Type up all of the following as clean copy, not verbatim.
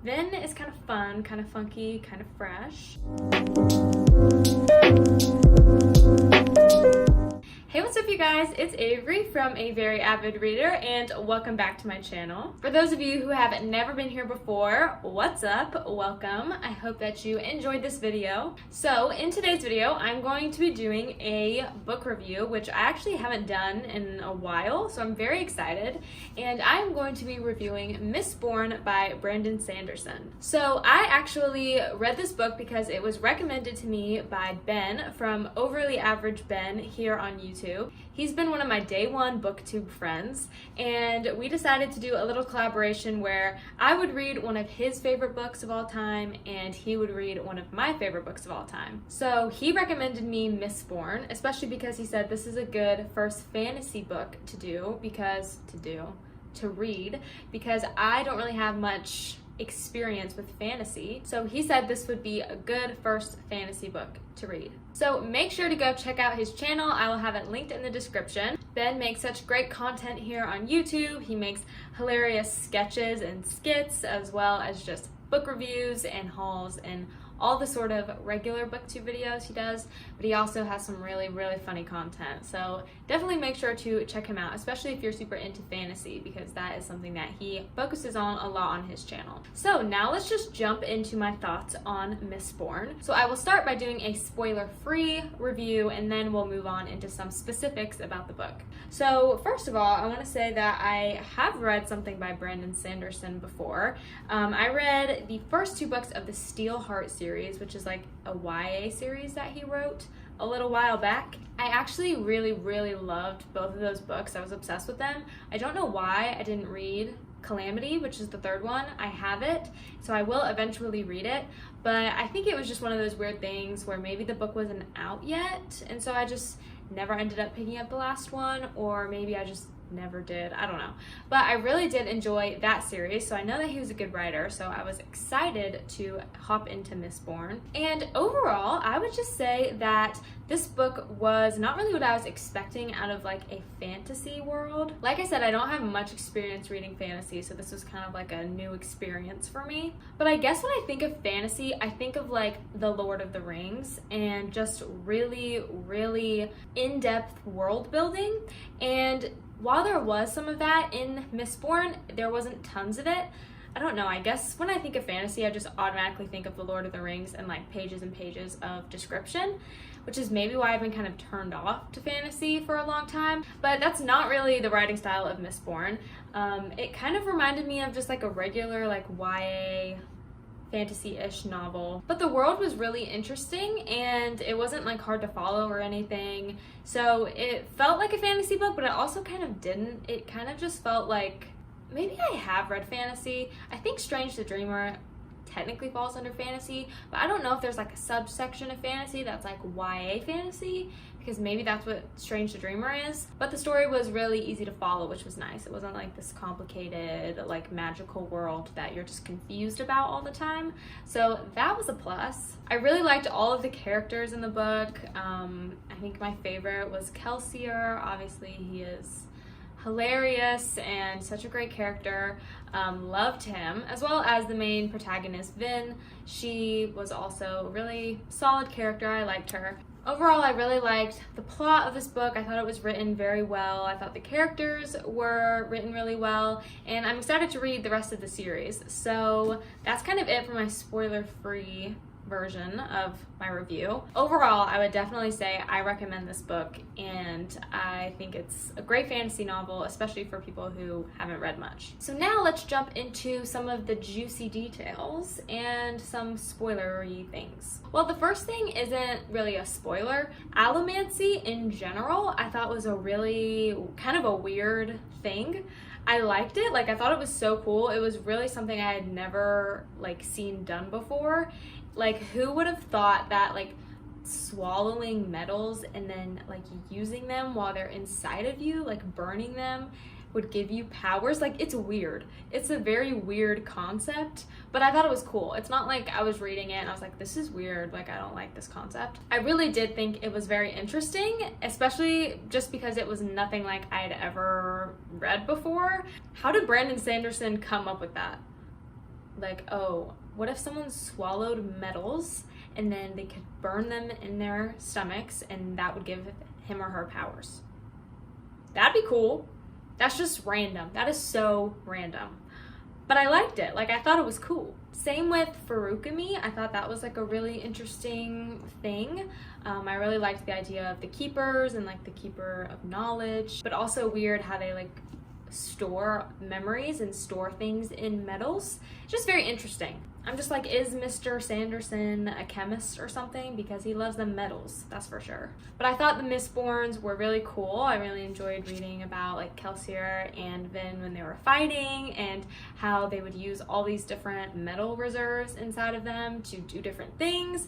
Vin is kind of fun, kind of funky, kind of fresh. Hey, what's up you guys? It's Avery from A Very Avid Reader and welcome back to my channel. For those of you who have never been here before, what's up? Welcome. I hope that you enjoyed this video. So in today's video, I'm going to be doing a book review, which I actually haven't done in a while, so I'm very excited. And I'm going to be reviewing Mistborn by Brandon Sanderson. So I actually read this book because it was recommended to me by Ben from Overly Average Ben here on YouTube. He's been one of my day one booktube friends, and we decided to do a little collaboration where I would read one of his favorite books of all time and he would read one of my favorite books of all time. So he recommended me Mistborn, especially because he said this is a good first fantasy book to read because I don't really have much experience with fantasy. So he said this would be a good first fantasy book to read. So make sure to go check out his channel. I will have it linked in the description. Ben makes such great content here on YouTube. He makes hilarious sketches and skits as well as just book reviews and hauls and all the sort of regular booktube videos he does, but he also has some really funny content. So definitely make sure to check him out, especially if you're super into fantasy, because that is something that he focuses on a lot on his channel. So now let's just jump into my thoughts on Mistborn. So I will start by doing a spoiler-free review and then we'll move on into some specifics about the book. So first of all, I want to say that I have read something by Brandon Sanderson before. I read the first two books of the Steel Heart series, which is like a YA series that he wrote a little while back. I actually really loved both of those books. I was obsessed with them. I don't know why I didn't read Calamity, which is the third one. I have it, so I will eventually read it, but I think it was just one of those weird things where maybe the book wasn't out yet, and so I just never ended up picking up the last one, or maybe I just never did. I don't know. But I really did enjoy that series, so I know that he was a good writer, so I was excited to hop into Mistborn. And overall, I would just say that this book was not really what I was expecting out of like a fantasy world. Like I said, I don't have much experience reading fantasy, so this was kind of like a new experience for me. But I guess when I think of fantasy, I think of like The Lord of the Rings and just really in-depth world building. And while there was some of that in Mistborn, there wasn't tons of it. I don't know, I guess when I think of fantasy, I just automatically think of The Lord of the Rings and like pages and pages of description, which is maybe why I've been kind of turned off to fantasy for a long time. But that's not really the writing style of Mistborn. It kind of reminded me of just like a regular like YA fantasy-ish novel, but the world was really interesting and it wasn't like hard to follow or anything, so it felt like a fantasy book, but it also kind of didn't. It kind of just felt like maybe I have read fantasy. I think Strange the Dreamer technically falls under fantasy, but I don't know if there's like a subsection of fantasy that's like YA fantasy, because maybe that's what Strange the Dreamer is. But the story was really easy to follow, which was nice. It wasn't like this complicated like magical world that you're just confused about all the time, so that was a plus. I really liked all of the characters in the book. I think my favorite was Kelsier. Obviously he is hilarious and such a great character. Loved him, as well as the main protagonist Vin. She was also a really solid character. I liked her. Overall, I really liked the plot of this book. I thought it was written very well. I thought the characters were written really well, and I'm excited to read the rest of the series. So that's kind of it for my spoiler-free version of my review. Overall, I would definitely say I recommend this book, and I think it's a great fantasy novel, especially for people who haven't read much. So now let's jump into some of the juicy details and some spoilery things. Well, the first thing isn't really a spoiler. Allomancy in general, I thought was a really kind of a weird thing. I liked it. Like, I thought it was so cool. It was really something I had never like seen done before. Like, who would have thought that like swallowing metals and then like using them while they're inside of you, like burning them, would give you powers? Like, it's weird. It's a very weird concept, but I thought it was cool. It's not like I was reading it and I was like, this is weird, like I don't like this concept. I really did think it was very interesting, especially just because it was nothing like I had ever read before. How did Brandon Sanderson come up with that? like, oh, what if someone swallowed metals and then they could burn them in their stomachs and that would give him or her powers? That'd be cool. That's just random. That is so random. But I liked it. Like, I thought it was cool. Same with Farukami. I thought that was like a really interesting thing. I really liked the idea of the keepers and like the keeper of knowledge, but also weird how they like store memories and store things in metals. Just very interesting. I'm just like, is Mr. Sanderson a chemist or something? Because he loves the metals, that's for sure. But I thought the Mistborns were really cool. I really enjoyed reading about like Kelsier and Vin when they were fighting and how they would use all these different metal reserves inside of them to do different things,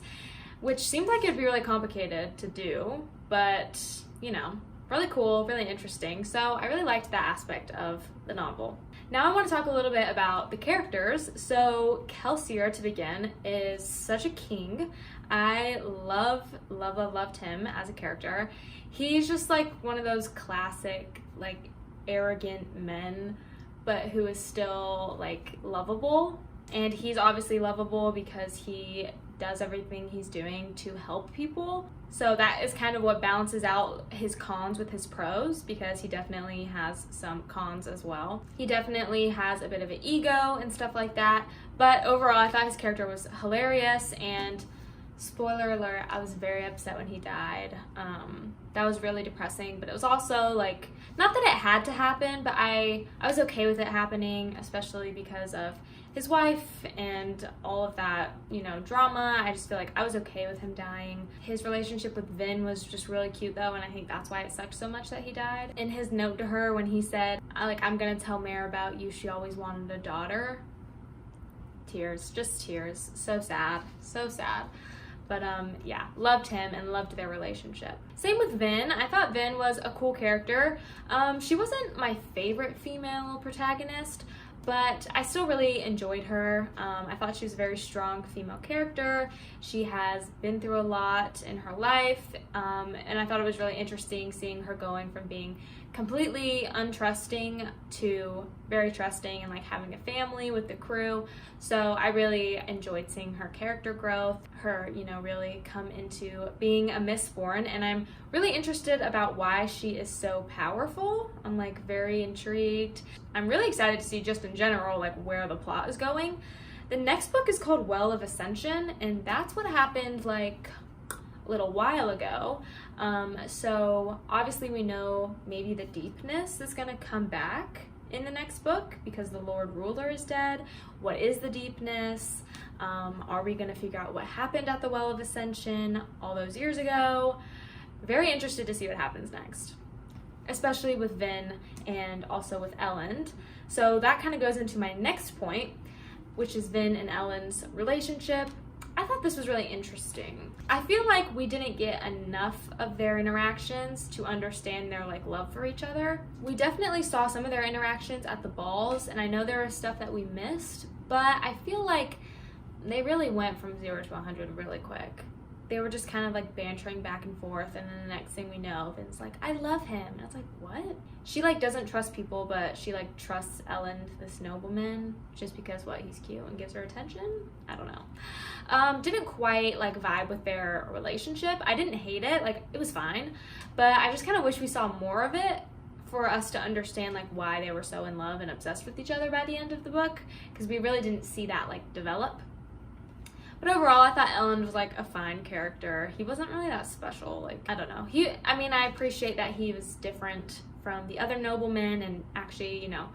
which seemed like it'd be really complicated to do, but you know, really cool, really interesting. So I really liked that aspect of the novel. Now I want to talk a little bit about the characters. So Kelsier, to begin, is such a king. I loved him as a character. He's just like one of those classic, like, arrogant men, but who is still like lovable. And he's obviously lovable because he does everything he's doing to help people. So that is kind of what balances out his cons with his pros, because he definitely has some cons as well. He definitely has a bit of an ego and stuff like that. But overall, I thought his character was hilarious, and spoiler alert, I was very upset when he died. That was really depressing, but it was also like, not that it had to happen, but I was okay with it happening, especially because of his wife and all of that, you know, drama. I just feel like I was okay with him dying. His relationship with Vin was just really cute though, and I think that's why it sucked so much that he died. In his note to her when he said, I'm gonna tell Mare about you, she always wanted a daughter. Tears, just tears. So sad, so sad. But yeah, loved him and loved their relationship. Same with Vin. I thought Vin was a cool character. She wasn't my favorite female protagonist, but I still really enjoyed her. I thought she was a very strong female character. She has been through a lot in her life, and I thought it was really interesting seeing her going from being completely untrusting to very trusting and like having a family with the crew. So I really enjoyed seeing her character growth, her, you know, really come into being a Mistborn, and I'm really interested about why she is so powerful. I'm like very intrigued. I'm really excited to see just in general like where the plot is going. The next book is called Well of Ascension, and that's what happened like a little while ago. So obviously we know maybe the deepness is gonna come back in the next book because the Lord Ruler is dead. What is the deepness? Are we gonna figure out what happened at the Well of Ascension all those years ago? Very interested to see what happens next, especially with Vin and also with Elend. So that kind of goes into my next point, which is Vin and Elend's relationship. I thought this was really interesting. I feel like we didn't get enough of their interactions to understand their like love for each other. We definitely saw some of their interactions at the balls, and I know there was stuff that we missed, but I feel like they really went from 0 to 100 really quick. They were just kind of like bantering back and forth, and then the next thing we know, Vin's like, I love him. And I was like, what? She like doesn't trust people, but she like trusts Elend, this nobleman, just because what, he's cute and gives her attention? I don't know. Didn't quite like vibe with their relationship. I didn't hate it, like it was fine, but I just kind of wish we saw more of it for us to understand like why they were so in love and obsessed with each other by the end of the book, because we really didn't see that like develop. But overall, I thought Elend was like a fine character. He wasn't really that special. Like, I don't know. I appreciate that he was different from the other noblemen and actually, you know,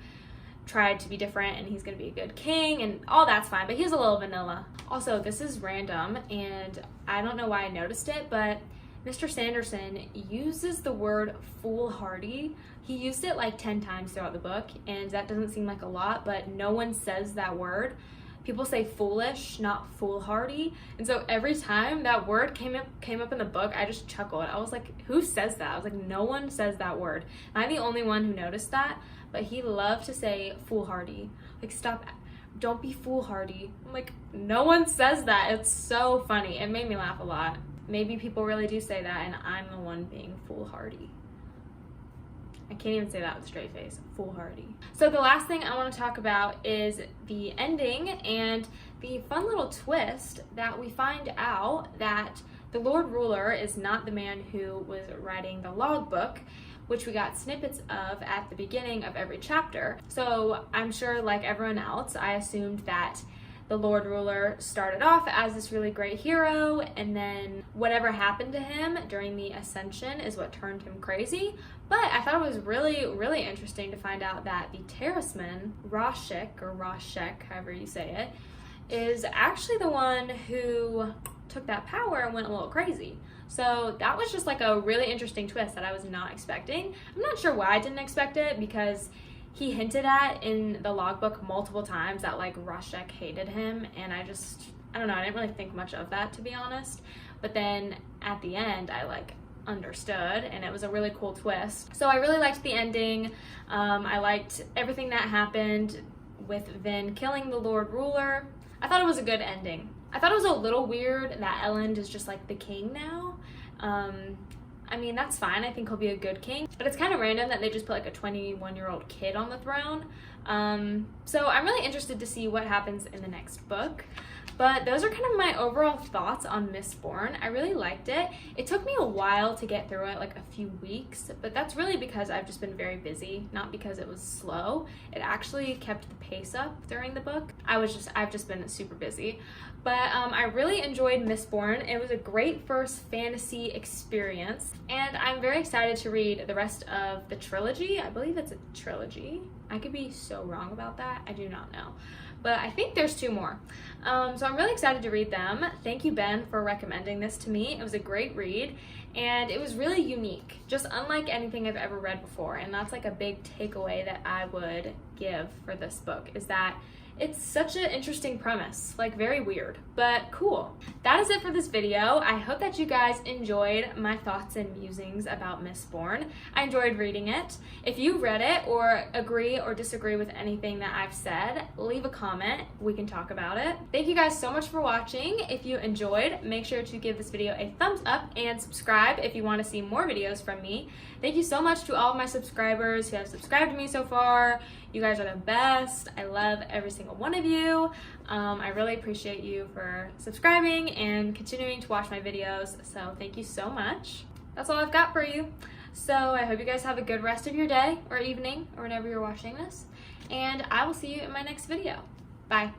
tried to be different, and he's gonna be a good king and all that's fine, but he's a little vanilla. Also, this is random and I don't know why I noticed it, but Mr. Sanderson uses the word foolhardy. He used it like 10 times throughout the book, and that doesn't seem like a lot, but no one says that word. People say foolish, not foolhardy. And so every time that word came up in the book, I just chuckled. I was like, who says that? I was like, no one says that word. And I'm the only one who noticed that, but he loved to say foolhardy. Like, stop, don't be foolhardy. I'm like, no one says that. It's so funny. It made me laugh a lot. Maybe people really do say that, and I'm the one being foolhardy. I can't even say that with a straight face. Foolhardy. So the last thing I want to talk about is the ending and the fun little twist that we find out that the Lord Ruler is not the man who was writing the logbook, which we got snippets of at the beginning of every chapter. So I'm sure, like everyone else, I assumed that the Lord Ruler started off as this really great hero, and then whatever happened to him during the Ascension is what turned him crazy. But I thought it was really, really interesting to find out that the Terraceman, Rashek, or Rashek, however you say it, is actually the one who took that power and went a little crazy. So that was just like a really interesting twist that I was not expecting. I'm not sure why I didn't expect it, because he hinted at in the logbook multiple times that like Rashek hated him, and I don't know, I didn't really think much of that, to be honest. But then at the end I like understood, and it was a really cool twist. So I really liked the ending. I liked everything that happened with Vin killing the Lord Ruler. I thought it was a good ending. I thought it was a little weird that Elend is just like the king now. I mean, that's fine. I think he'll be a good king. But it's kind of random that they just put like a 21-year-old kid on the throne. So I'm really interested to see what happens in the next book. But those are kind of my overall thoughts on Mistborn. I really liked it. It took me a while to get through it, like a few weeks, but that's really because I've just been very busy, not because it was slow. It actually kept the pace up during the book. I've just been super busy. But I really enjoyed Mistborn. It was a great first fantasy experience, and I'm very excited to read the rest of the trilogy. I believe it's a trilogy. I could be so wrong about that. I do not know. But I think there's 2 more. So I'm really excited to read them. Thank you, Ben, for recommending this to me. It was a great read, and it was really unique, just unlike anything I've ever read before. And that's like a big takeaway that I would give for this book, is that it's such an interesting premise, like very weird, but cool. That is it for this video. I hope that you guys enjoyed my thoughts and musings about Mistborn. I enjoyed reading it. If you read it or agree or disagree with anything that I've said, leave a comment. We can talk about it. Thank you guys so much for watching. If you enjoyed, make sure to give this video a thumbs up and subscribe if you want to see more videos from me. Thank you so much to all of my subscribers who have subscribed to me so far. You guys are the best. I love every single one of you. I really appreciate you for subscribing and continuing to watch my videos. So thank you so much. That's all I've got for you. So I hope you guys have a good rest of your day or evening or whenever you're watching this. And I will see you in my next video. Bye.